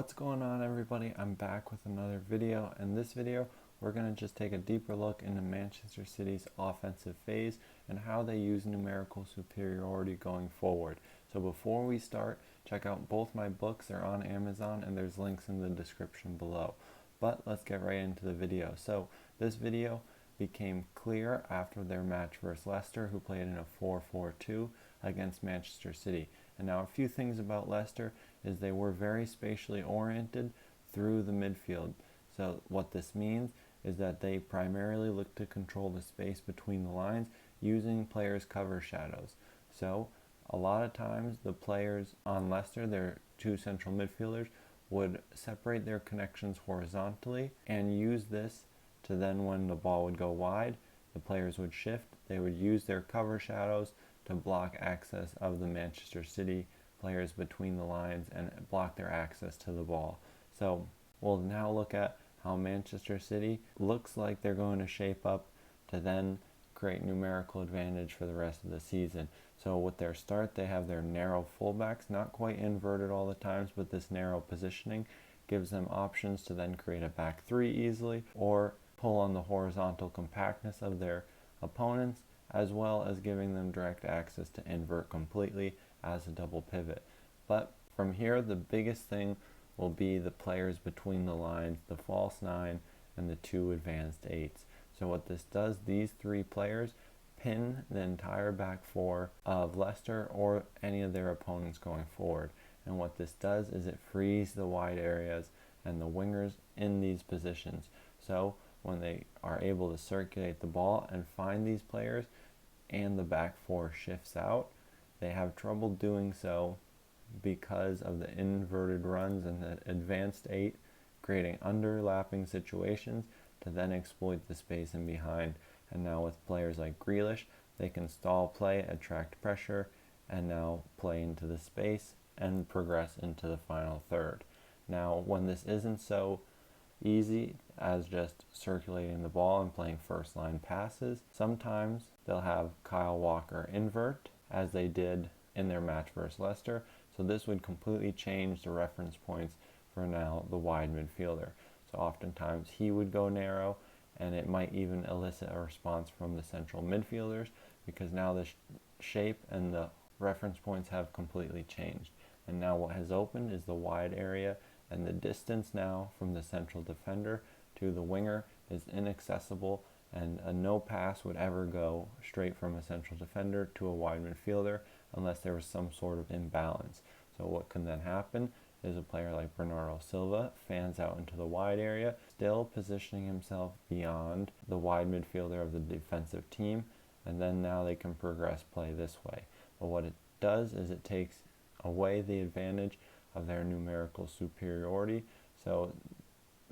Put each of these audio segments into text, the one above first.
What's going on, everybody? I'm back with another video. In this video we're going to just take a deeper look into Manchester City's offensive phase and how they use numerical superiority going forward. So before we start, check out both my books. They're on Amazon and there's links in the description below. But let's get right into the video. So this video became clear after their match versus Leicester, who played in a 4-4-2 against Manchester City. And now a few things about Leicester is they were very spatially oriented through the midfield. So what this means is that they primarily look to control the space between the lines using players' cover shadows. So a lot of times the players on Leicester, their two central midfielders, would separate their connections horizontally and use this to then, when the ball would go wide, the players would shift. They would use their cover shadows to block access of the Manchester City players between the lines and block their access to the ball. So we'll now look at how Manchester City looks like they're going to shape up to then create numerical advantage for the rest of the season. So with their start, they have their narrow fullbacks, not quite inverted all the times, but this narrow positioning gives them options to then create a back three easily or pull on the horizontal compactness of their opponents, as well as giving them direct access to invert completely as a double pivot. But from here, the biggest thing will be the players between the lines, the false nine and the two advanced eights. So what this does, these three players pin the entire back four of Leicester or any of their opponents going forward. And what this does is it frees the wide areas and the wingers in these positions. So when they are able to circulate the ball and find these players and the back four shifts out, they have trouble doing so because of the inverted runs and the advanced eight creating underlapping situations to then exploit the space in behind. And now with players like Grealish, they can stall play, attract pressure, and now play into the space and progress into the final third. Now when this isn't so easy as just circulating the ball and playing first line passes, sometimes they'll have Kyle Walker invert, as they did in their match versus Leicester. So this would completely change the reference points for now the wide midfielder. So oftentimes he would go narrow, and it might even elicit a response from the central midfielders because now the shape and the reference points have completely changed. And now what has opened is the wide area, and the distance now from the central defender to the winger is inaccessible, and a no pass would ever go straight from a central defender to a wide midfielder unless there was some sort of imbalance. So what can then happen is a player like Bernardo Silva fans out into the wide area, still positioning himself beyond the wide midfielder of the defensive team, and then now they can progress play this way. But what it does is it takes away the advantage of their numerical superiority. So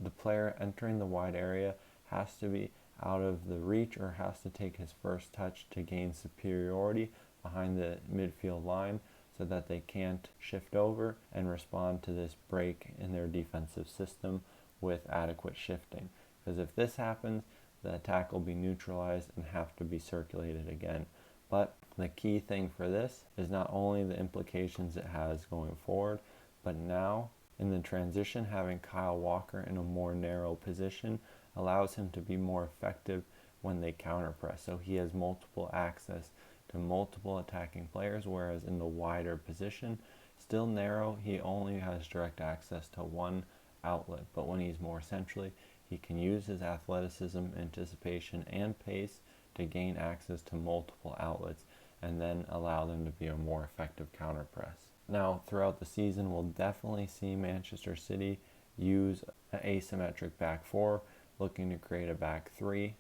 the player entering the wide area has to be out of the reach or has to take his first touch to gain superiority behind the midfield line so that they can't shift over and respond to this break in their defensive system with adequate shifting. Because if this happens, the attack will be neutralized and have to be circulated again. But the key thing for this is not only the implications it has going forward, but now in the transition, having Kyle Walker in a more narrow position allows him to be more effective when they counter-press. So he has multiple access to multiple attacking players, whereas in the wider position, still narrow, he only has direct access to one outlet. But when he's more centrally, he can use his athleticism, anticipation, and pace to gain access to multiple outlets and then allow them to be a more effective counter-press. Now, throughout the season, we'll definitely see Manchester City use an asymmetric back four, looking to create a back three.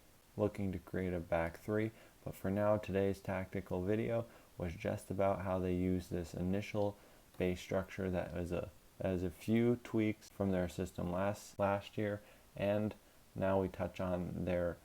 But for now, today's tactical video was just about how they use this initial base structure that is a few tweaks from their system last year, and now we touch on their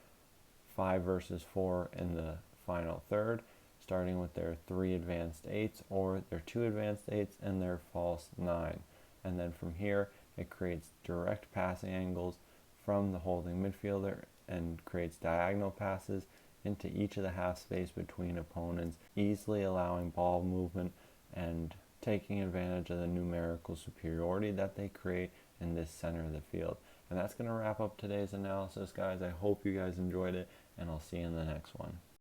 5 versus 4 in the final third, starting with their 3 advanced eights or their 2 advanced eights and their false 9. And then from here, it creates direct passing angles from the holding midfielder and creates diagonal passes into each of the half space between opponents, easily allowing ball movement and taking advantage of the numerical superiority that they create in this center of the field. And that's going to wrap up today's analysis, guys. I hope you guys enjoyed it, and I'll see you in the next one.